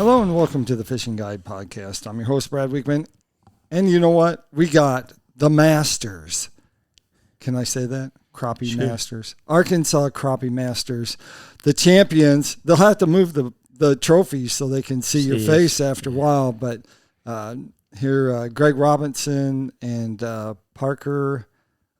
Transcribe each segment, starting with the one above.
Hello and welcome to the Fishing Guide Podcast. I'm your host, Brad Wiegmann. And you know what? We got the Masters. Can I say that? Crappie Masters. Arkansas Crappie Masters. The champions. They'll have to move the trophies so they can see your face after a while. But here, Greg Robinson and Parker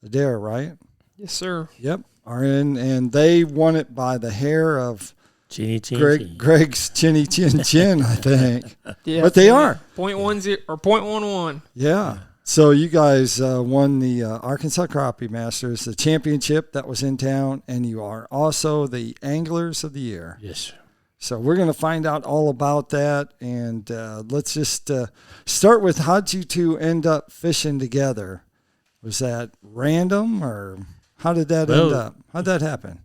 Adair, right? Yes, sir. Yep, are in. And they won it by the hair of Greg's chinny chin chin, I think. Yeah, but they are 0.10 or 0.11. Yeah. So you guys won the Arkansas Crappie Masters, the championship that was in town, and you are also the Anglers of the Year. Yes, sir. So we're going to find out all about that, and let's just start with how'd you two end up fishing together? Was that random, or how did that end up? How'd that happen?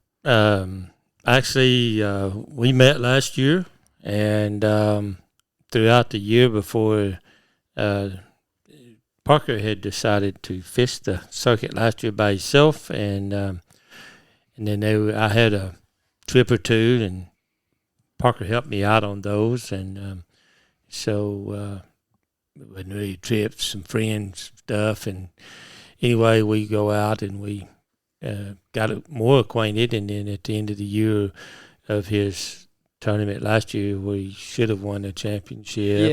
Actually, we met last year, and throughout the year before, Parker had decided to fish the circuit last year by himself, and then I had a trip or two, and Parker helped me out on those, and so it wasn't really trips, some friends stuff, and anyway, we go out and we got more acquainted, and then at the end of the year of his tournament last year, we should have won the championship,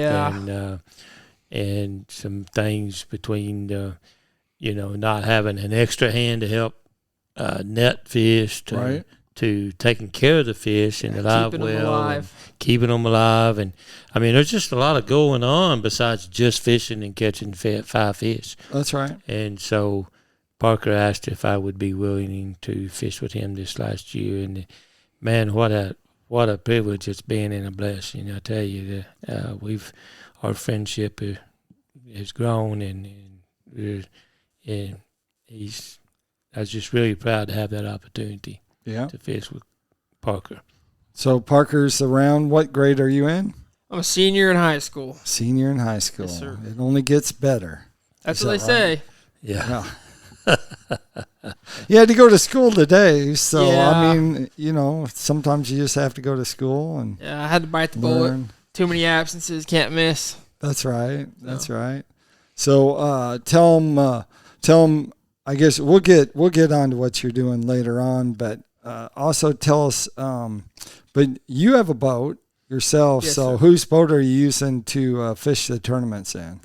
and some things between not having an extra hand to help net fish to taking care of the fish and the live well, keeping them alive, and I mean there's just a lot of going on besides just fishing and catching 5 fish. That's right. And so Parker asked if I would be willing to fish with him this last year, and man, what a privilege it's been and a blessing. I tell you, our friendship has grown, and I was just really proud to have that opportunity to fish with Parker. So Parker's around. What grade are you in? I'm a senior in high school. Senior in high school. Yes, sir. It only gets better. That's what they say. Yeah. You had to go to school today, so Yeah. I mean, sometimes you just have to go to school and I had to bite the learn. bullet. Too many absences, can't miss. That's right. That's right. So tell them. I guess we'll get on to what you're doing later on, but also tell us. But you have a boat yourself, Yes, so sir. whose boat are you using to fish the tournaments in?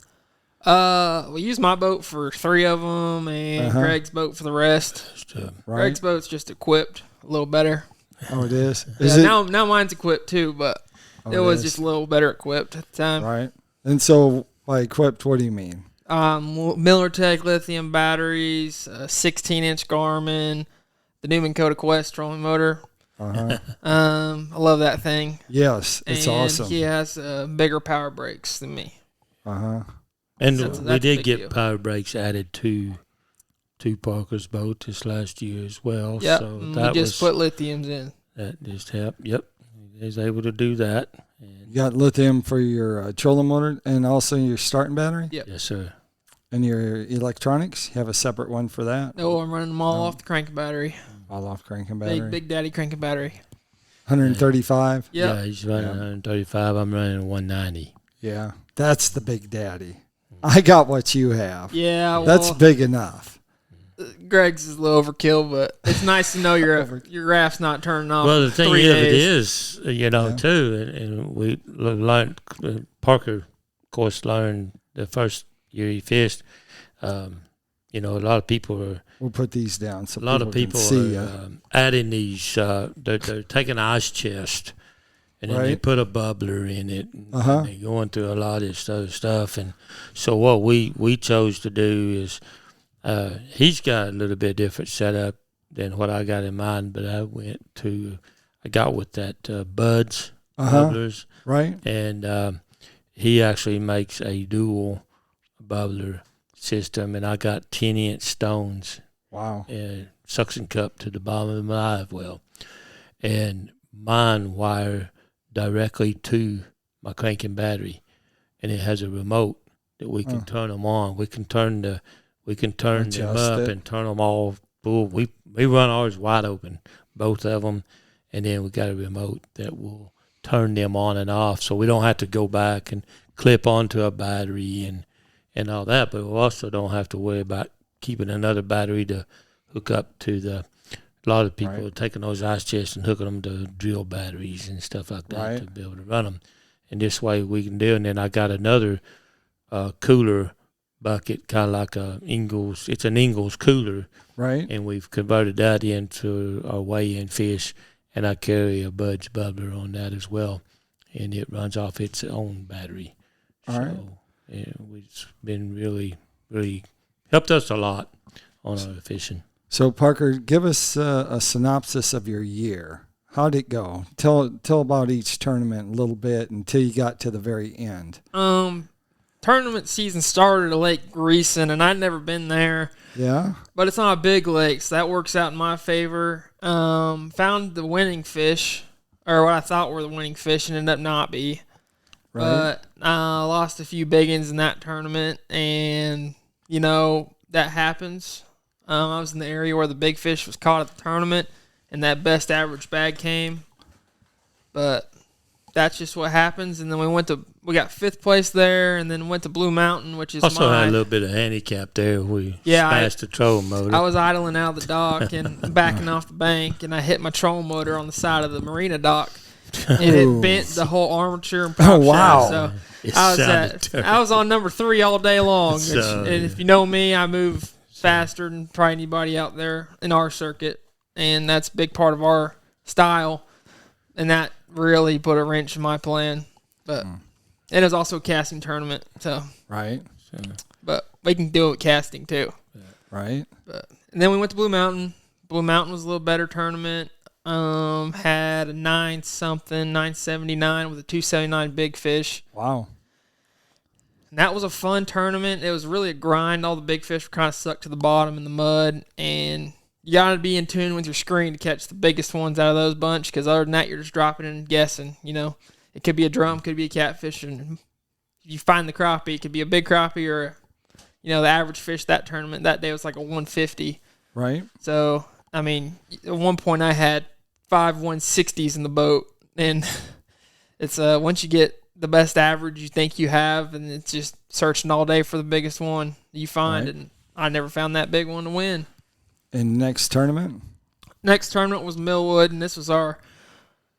We use my boat for 3 of them, and Greg's boat for the rest. Right. Greg's boat's just equipped a little better. Oh, it is. Now mine's equipped too, but it was just a little better equipped at the time. Right. And so by equipped, what do you mean? MillerTech lithium batteries, 16-inch Garmin, the Newman Coda Quest trolling motor. I love that thing. Yes, it's awesome. And he has bigger power brakes than me. And That's we did get deal. power brakes added to Parker's boat this last year as well. Yep, So we that just put lithiums in. That just helped. Yep, he was able to do that. And You got lithium for your trolling motor and also your starting battery? Yep. yes, sir. And your electronics? You have a separate one for that? No, I'm running them all off the cranking battery. All off cranking battery? Big daddy cranking battery. 135? Yep. Yeah, he's running 135. I'm running a 190. Yeah. That's the big daddy. I got what you have. Yeah, well, That's big enough. Greg's is a little overkill, but it's nice to know your raft's not turning off. Well, the thing 3 of it days. is, too, and we learned, Parker, of course, learned the first year he fished, a lot of people are, We'll put these down so a lot of people people can see. are adding these, they're taking an ice chest, and then they Right. put a bubbler in it, and they're going through a lot of this other stuff. And so what we chose to do is, he's got a little bit different setup than what I got in mind, but I got with that Buds bubblers, Right? and he actually makes a dual bubbler system, and I got 10-inch stones. Wow. Suction cup to the bottom of my live well, and mine wire directly to my cranking battery, and it has a remote that we can turn them on. We can turn them up and turn them all full. We run ours wide open, both of them, and then we got a remote that will turn them on and off, so we don't have to go back and clip onto a battery and all that. But we also don't have to worry about keeping another battery to hook up to the. A lot of people are taking those ice chests and hooking them to drill batteries and stuff like that to be able to run them. And this way we can do. And then I got another cooler bucket, kind of like a Ingalls. It's an Ingalls cooler, Right. and we've converted that into our weigh-in fish. And I carry a Budge bubbler on that as well, and it runs off its own battery. All right. So it's been really, really helped us a lot on our fishing. So, Parker, give us a synopsis of your year. How'd it go? Tell about each tournament a little bit until you got to the very end. Tournament season started at Lake Greason, and I'd never been there. Yeah? But it's not a big lake, so that works out in my favor. Found the winning fish, or what I thought were the winning fish, and ended up not be. Right. But I lost a few big ones in that tournament, and, that happens. I was in the area where the big fish was caught at the tournament, and that best average bag came. But that's just what happens. And then we got 5th place there, and then went to Blue Mountain, which is Also had a little bit of handicap there. We smashed the trolling motor. I was idling out of the dock and backing off the bank, and I hit my trolling motor on the side of the marina dock. And it bent the whole armature and prop shaft. So I was on number 3 all day long. And if you know me, I move faster than probably anybody out there in our circuit, and that's a big part of our style, and that really put a wrench in my plan. But and it was also a casting tournament, so but we can do it with casting too, right? And then we went to Blue Mountain. Blue Mountain was a little better tournament. Had a 979 with a 279 big fish. Wow. And that was a fun tournament. It was really a grind. All the big fish were kind of stuck to the bottom in the mud. And you got to be in tune with your screen to catch the biggest ones out of those bunch, because other than that, you're just dropping and guessing. It could be a drum, could be a catfish. And if you find the crappie, it could be a big crappie or, the average fish that tournament that day was like a 150. Right. So, at one point I had 5 160s in the boat. And it's once you get the best average you think you have, and it's just searching all day for the biggest one you find, and I never found that big one to win. And next tournament was Millwood, and this was our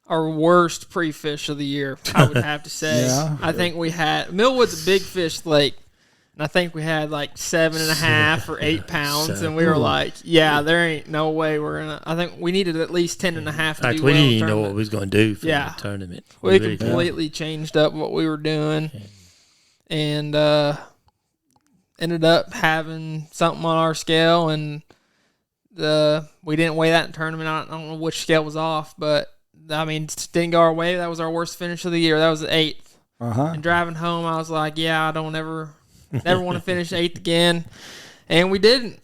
worst pre-fish of the year, I would have to say. Yeah. I think we had Millwood's a big fish lake, and I think we had like 7.5 or 8 pounds, and we were like, there ain't no way we're gonna. I think we needed at least 10.5 to do well. We didn't even know what we was gonna do for the tournament. We completely changed up what we were doing, and ended up having something on our scale, and we didn't weigh that in tournament. I don't know which scale was off, but it didn't go our way. That was our worst finish of the year. That was the 8th. And driving home, I was like, I don't ever want to finish 8th again, and we didn't.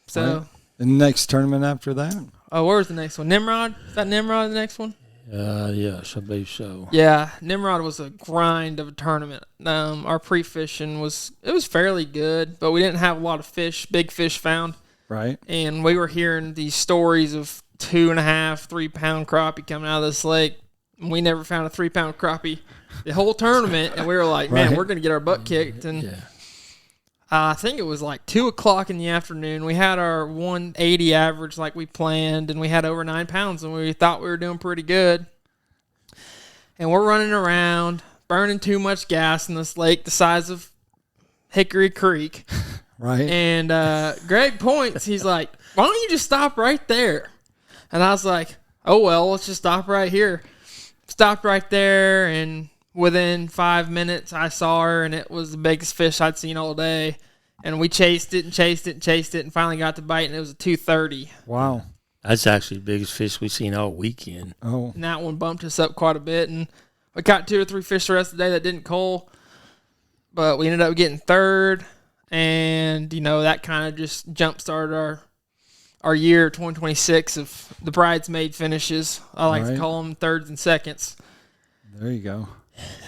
So, And the next tournament after that? Oh, where's the next one? Nimrod? Is that Nimrod the next one? Yes, I believe so. Yeah, Nimrod was a grind of a tournament. Our pre-fishing was fairly good, but we didn't have a lot of big fish found. Right. And we were hearing these stories of 2.5, 3 pound crappie coming out of this lake. And we never found a 3 pound crappie the whole tournament, and we were like, man, we're going to get our butt kicked. And I think it was like 2 o'clock in the afternoon. We had our 180 average like we planned, and we had over 9 pounds, and we thought we were doing pretty good. And we're running around, burning too much gas in this lake the size of Hickory Creek. Right. And Greg points. He's like, why don't you just stop right there? And I was like, oh, well, let's just stop right here. Stopped right there, and within 5 minutes, I saw her, and it was the biggest fish I'd seen all day. And we chased it and chased it and chased it, and finally got to bite, and it was a 230. Wow. That's actually the biggest fish we've seen all weekend. Oh. And that one bumped us up quite a bit, and we caught 2 or 3 fish the rest of the day that didn't cull. But we ended up getting 3rd, and, that kind of just jump-started our year 2026 of the bridesmaid finishes. I like to call them 3rds and 2nds. There you go.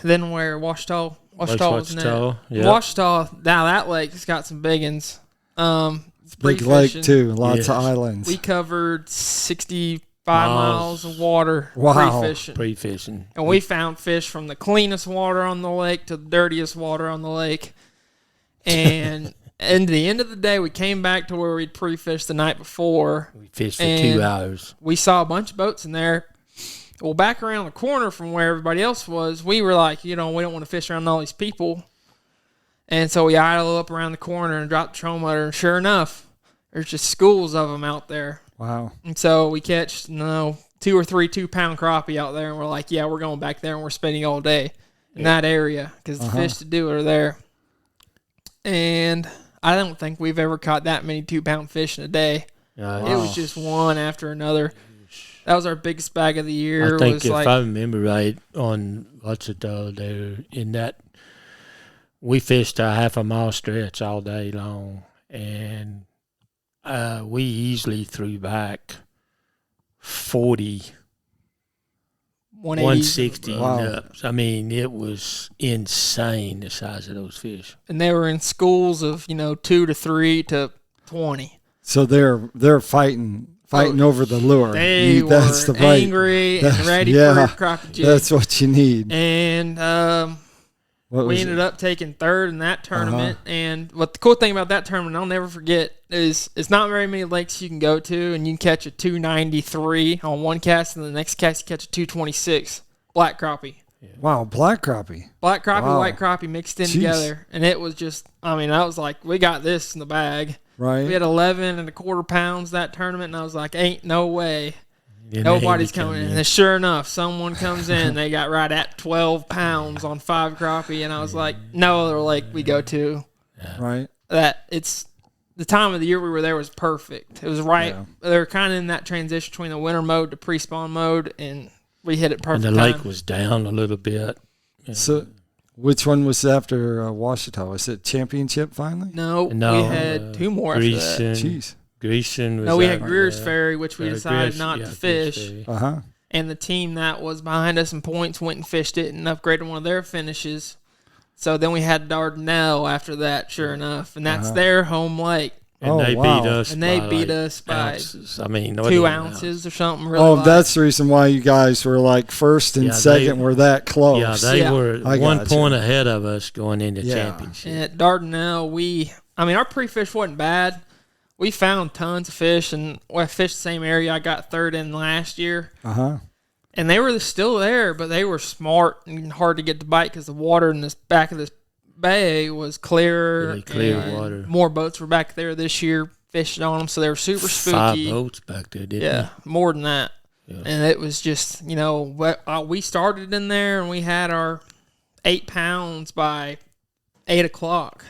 Then where Washita was next. Yep. Washita, now that lake's got some big ones. Big lake too, lots of islands. We covered 60 5 miles of water pre-fishing. And we found fish from the cleanest water on the lake to the dirtiest water on the lake. And at the end of the day, we came back to where we'd pre-fished the night before. We fished for 2 hours. We saw a bunch of boats in there. Well, back around the corner from where everybody else was, we were like, we don't want to fish around all these people. And so we idle up around the corner and drop the trolling motor. And sure enough, there's just schools of them out there. Wow. And so we catch, 2 or 3 2-pound crappie out there. And we're like, yeah, we're going back there and we're spending all day in that area because the fish to do are there. And I don't think we've ever caught that many 2-pound fish in a day. It was just one after another. That was our biggest bag of the year. I think if I remember right, on in that, we fished a half a mile stretch all day long, and we easily threw back 40, 160 nuts. I mean, it was insane, the size of those fish. And they were in schools of 2 to 3 to 20. So they're fighting over the lure. They were angry and ready for a crappie jig. That's what you need. And we ended up taking third in that tournament. And what the cool thing about that tournament, I'll never forget, is it's not very many lakes you can go to, and you can catch a 293 on one cast, and the next cast you catch a 226 black crappie. Yeah. Wow, black crappie. Black crappie, white crappie mixed in together. And it was just, I was like, we got this in the bag. Right. We had 11.25 pounds that tournament, and I was like, ain't no way. Nobody's coming in. And sure enough, someone comes in. They got right at 12 pounds on 5 crappie, and I was like, no other lake we go to. Yeah. Right. That it's the time of the year we were there was perfect. It was right. Yeah. They were kind of in that transition between the winter mode to pre-spawn mode, and we hit it perfect. And the lake was down a little bit. So, which one was after Washita? Was it championship finally? No, we had 2 more after that. Jeez. Greason was we had Greer's Ferry, which we decided not to fish. Uh-huh. And the team that was behind us in points went and fished it and upgraded one of their finishes. So then we had Dardanelle after that, sure enough. And that's their home lake. And they beat us. And they beat us by ounces. 2 ounces or something. Really that's the reason why you guys were like first and second were that close. Yeah, they were 1 point ahead of us going into championship. And at Dardanelle, our pre-fish wasn't bad. We found tons of fish, and I fished the same area I got third in last year. Uh-huh. And they were still there, but they were smart and hard to get to bite because the water in this back of this bay was clearer. Really clear water. More boats were back there this year fishing on them, so they were super spooky. 5 boats back there, didn't they? More than that. Yeah. And it was just, we started in there, and we had our 8 pounds by 8 o'clock.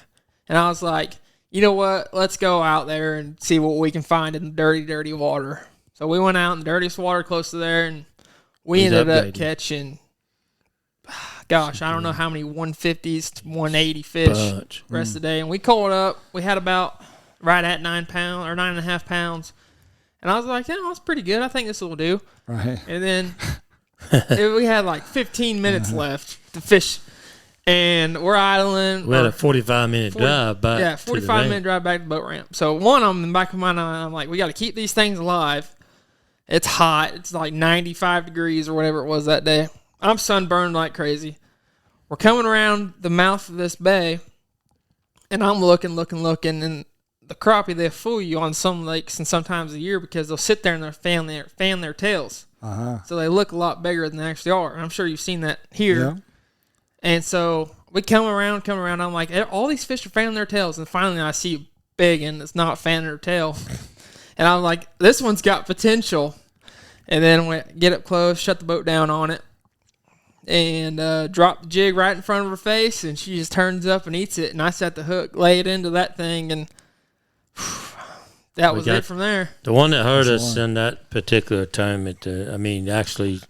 And I was like, you know what? Let's go out there and see what we can find in the dirty, dirty water. So we went out in the dirtiest water close to there, and we ended up catching, gosh, I don't know how many 150s to 180 fish the rest of the day. And we caught up. We had about right at 9 pounds or 9.5 pounds. And I was like, that's pretty good. I think this will do. Right. And then we had like 15 minutes left to fish. And we're idling. We had a 45-minute drive back. Yeah, 45-minute drive back to the boat ramp. So one of them in the back of my mind, I'm like, we got to keep these things alive. It's hot. It's like 95 degrees or whatever it was that day. I'm sunburned like crazy. We're coming around the mouth of this bay, and I'm looking, and the crappie, they fool you on some lakes and sometimes a year because they'll sit there and they'll fan their tails. Uh-huh. So they look a lot bigger than they actually are. And I'm sure you've seen that here. Yeah. And so we come around. I'm like, all these fish are fanning their tails. And finally I see a big one that's not fanning her tail. And I'm like, this one's got potential. And then we get up close, shut the boat down on it, and drop the jig right in front of her face. And she just turns up and eats it. And I set the hook, lay it into that thing, and that was it from there. The one that hurt us in that particular tournament, actually,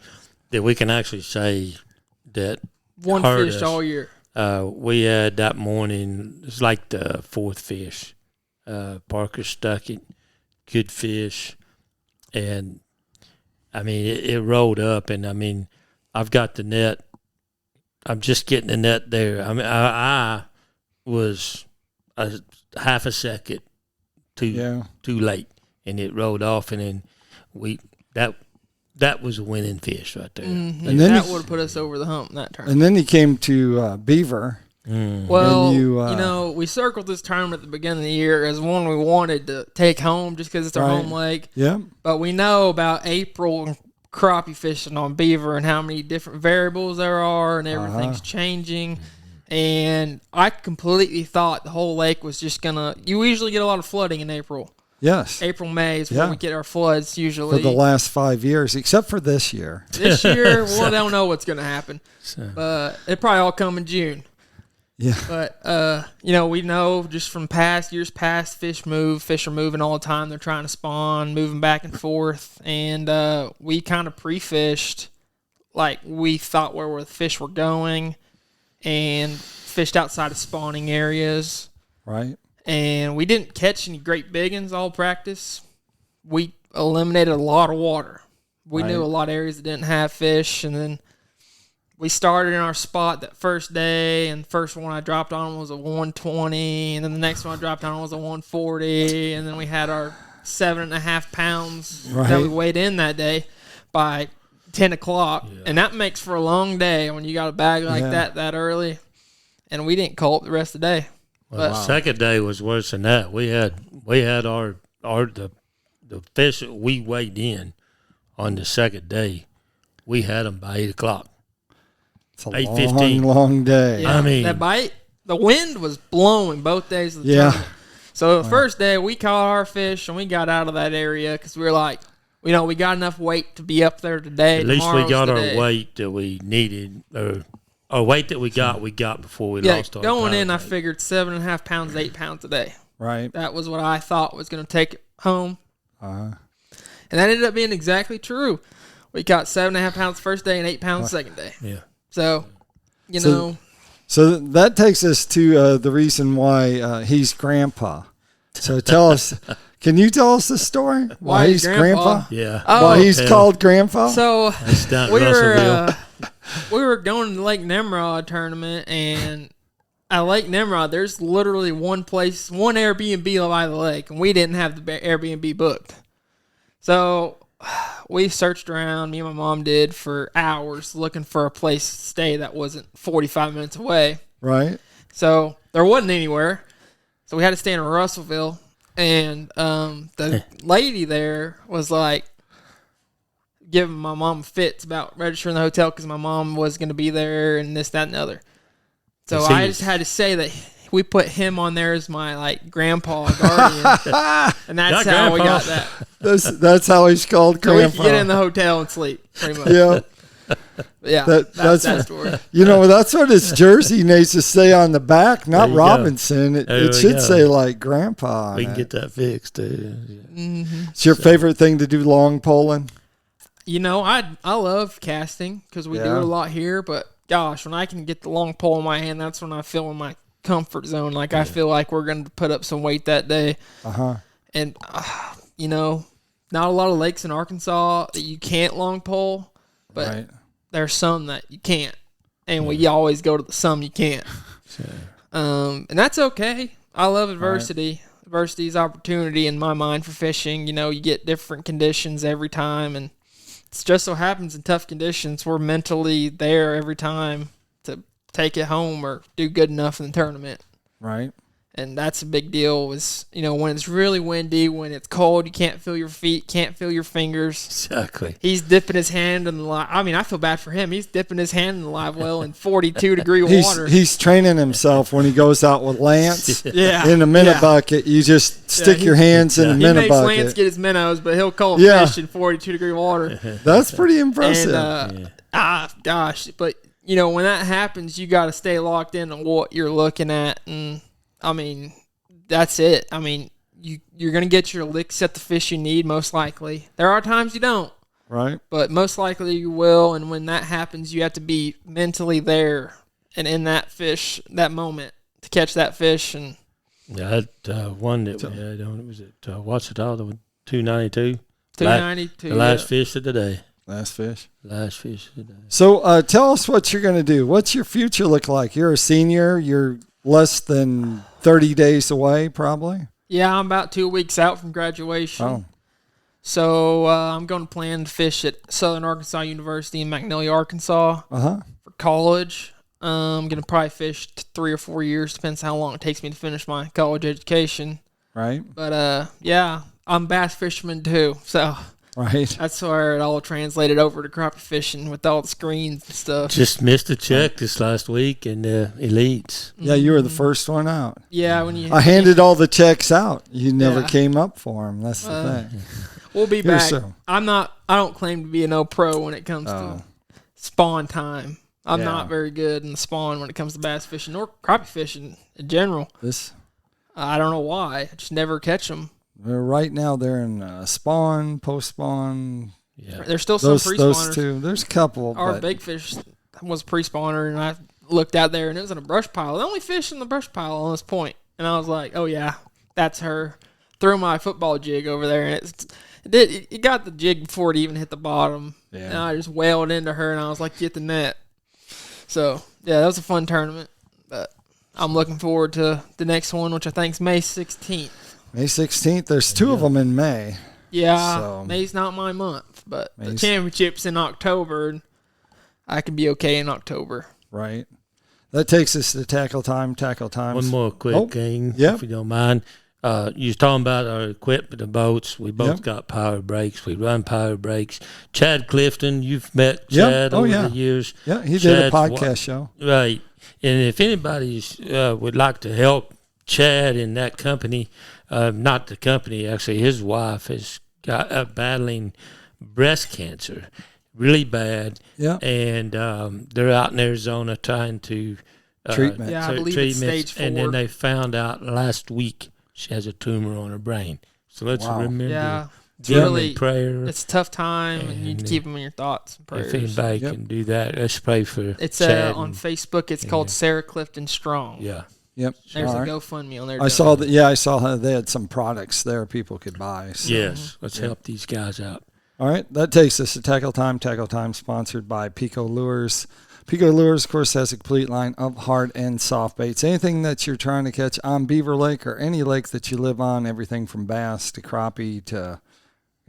that we can actually say that one fish us, all year. We had that morning, it's like the 4th fish. Parker stuck it, good fish. And, it rolled up. And, I've got the net. I'm just getting the net there. I was a half a second too late. And it rolled off. And then that was a winning fish right there. Mm-hmm. And then that would have put us over the hump that tournament. And then he came to Beaver. Well, we circled this tournament at the beginning of the year as one we wanted to take home just because it's our home lake. Yeah. But we know about April crappie fishing on Beaver and how many different variables there are and everything's changing. And I completely thought the whole lake was just going to – you usually get a lot of flooding in April. Yes. April, May is when we get our floods usually. For the last 5 years, except for this year. This year, well, I don't know what's going to happen. But it probably all come in June. Yeah. But, we know just from years past, fish are moving all the time. They're trying to spawn, moving back and forth. And we kind of pre-fished like we thought where the fish were going and fished outside of spawning areas. Right. And we didn't catch any great big ones all practice. We eliminated a lot of water. We knew a lot of areas that didn't have fish. And then we started in our spot that first day, and the first one I dropped on was a 120, and then the next one I dropped on was a 140, and then we had our 7.5 pounds that we weighed in that day by 10 o'clock. Yeah. And that makes for a long day when you got a bag like that early. And we didn't call it the rest of the day. Well, the second day was worse than that. We had the fish that we weighed in on the second day. We had them by 8 o'clock. It's a 8:15. long day. Yeah, I mean, that bite, the wind was blowing both days of the tournament. So the first day we caught our fish and we got out of that area because we were like, we got enough weight to be up there today. At least we got our weight that we needed, or our weight that we got before we lost our going in, I figured 7.5 pounds, 8 pounds a day. Right. That was what I thought was going to take it home. Uh-huh. And that ended up being exactly true. We caught 7.5 pounds the first day and 8 pounds the second day. Yeah. So, you know. So that takes us to the reason why he's Grandpa. So tell us, can you tell us the story? Why he's Grandpa? Yeah. Why he's called Grandpa? So we were going to the Lake Nimrod tournament, and at Lake Nimrod, there's literally one Airbnb by the lake, and we didn't have the Airbnb booked. So we searched around, me and my mom did, for hours looking for a place to stay that wasn't 45 minutes away. Right. So there wasn't anywhere. So we had to stay in Russellville. And the lady there was like giving my mom fits about registering the hotel because my mom was going to be there and this, that, and the other. So I just had to say that we put him on there as my grandpa guardian, and that's how we got that. That's how he's called Grandpa. So we could get in the hotel and sleep, pretty much. Yeah. Yeah, that's that story. That's what his jersey needs to say on the back, not Robinson. It should say Grandpa. We can get that fixed too. Yeah. Mm-hmm. It's your favorite thing to do, long poling? I love casting because we do it a lot here, but gosh, when I can get the long pole in my hand, that's when I feel in my comfort zone. I feel like we're going to put up some weight that day. Uh-huh. And, not a lot of lakes in Arkansas that you can't long pole, but there's some that you can't. And we always go to the some you can't. Sure. And that's okay. I love adversity. Right. Adversity is opportunity in my mind for fishing. You get different conditions every time, and it just so happens in tough conditions, we're mentally there every time to take it home or do good enough in the tournament. Right. And that's a big deal when it's really windy, when it's cold, you can't feel your feet, can't feel your fingers. Exactly. He's dipping his hand in the live. I feel bad for him. He's dipping his hand in the live well in 42-degree water. He's training himself when he goes out with Lance. In a minnow bucket, you just stick your hands in a minnow bucket. He makes Lance get his minnows, but he'll call a fish in 42-degree water. That's pretty impressive. And, gosh. But, when that happens, you got to stay locked in on what you're looking at. And, that's it. You're going to get your licks at the fish you need, most likely. There are times you don't. Right. But most likely you will, and when that happens, you have to be mentally there and in that fish, that moment, to catch that fish. And that one that we had on, was it, what's it called, the 292? 292, the last fish of the day. Last fish of the day. So tell us what you're going to do. What's your future look like? You're a senior. You're less than 30 days away, probably? Yeah, I'm about 2 weeks out from graduation. Oh. So I'm going to plan to fish at Southern Arkansas University in Magnolia, Arkansas for college. I'm going to probably fish 3 or 4 years, depends how long it takes me to finish my college education. Right. But, yeah, I'm a bass fisherman too, so that's where it all translated over to crappie fishing with all the screens and stuff. Just missed a check this last week in the elites. Yeah, you were the first one out. Yeah, I handed all the checks out. You never came up for them. That's the thing. We'll be back. I don't claim to be no pro when it comes to spawn time. I'm not very good in the spawn when it comes to bass fishing or crappie fishing in general. I don't know why. I just never catch them. Right now they're in spawn, post-spawn. Yeah. There's still some pre-spawners. Those two. There's a couple. Our big fish was a pre-spawner, and I looked out there, and it was in a brush pile. The only fish in the brush pile on this point. And I was like, oh, yeah, that's her. Threw my football jig over there, and it got the jig before it even hit the bottom. Yeah. And I just wailed into her, and I was like, get the net. So, yeah, that was a fun tournament. But I'm looking forward to the next one, which I think is May 16th. May 16th. There's 2 of them in May. Yeah, so May's not my month, but the championship's in October, and I can be okay in October. Right. That takes us to tackle times. One more quick thing, if you don't mind. You was talking about our equipment, the boats. We both got power brakes. We run power brakes. Chad Clifton, you've met Chad over the years. Yeah, he did a podcast show. Right. And if anybody would like to help Chad in that company, not the company, actually, his wife is battling breast cancer, really bad. Yeah. And they're out in Arizona trying to treatment. Yeah, I believe it's stage 4. And then they found out last week she has a tumor on her brain. So let's remember. Yeah. It's really prayer. It's a tough time, and you keep them in your thoughts and prayers. If anybody can do that, let's pray for It's Chad on Facebook. It's called Sarah Clifton Strong. Yeah. Yep. There's a GoFundMe on there. I saw that. Yeah, I saw how they had some products there people could buy. So. Yes. Let's help these guys out. All right. That takes us to Tackle Time. Tackle Time sponsored by PICO Lures. PICO Lures, of course, has a complete line of hard and soft baits. Anything that you're trying to catch on Beaver Lake or any lake that you live on, everything from bass to crappie to,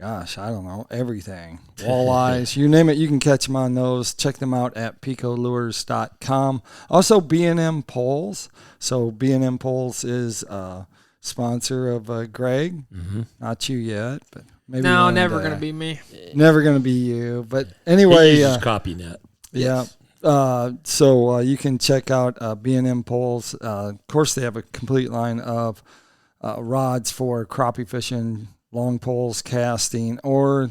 gosh, I don't know, everything. Walleyes, you name it, you can catch them on those. Check them out at picolures.com. Also, B&M Poles. So B&M Poles is a sponsor of Greg. Mm-hmm. Not you yet, but maybe no, never going to be me. Never going to be you. But anyway. He uses crappie net. Yeah. Yes. So you can check out B&M Poles. Of course, they have a complete line of rods for crappie fishing, long poles, casting, or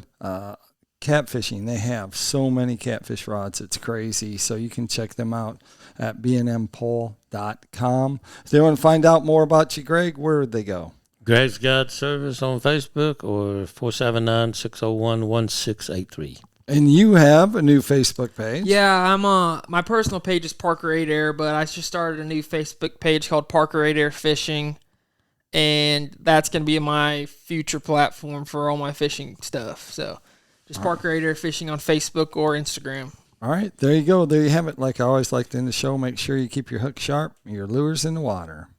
catfishing. They have so many catfish rods. It's crazy. So you can check them out at bnmpole.com. If they want to find out more about you, Greg, where would they go? Greg's Guide Service on Facebook or 479-601-1683. And you have a new Facebook page. Yeah, my personal page is Parker Adair, but I just started a new Facebook page called Parker Adair Fishing, and that's going to be my future platform for all my fishing stuff. So just Parker Adair Fishing on Facebook or Instagram. All right, there you go. There you have it. Like I always like to end the show, make sure you keep your hook sharp and your lures in the water.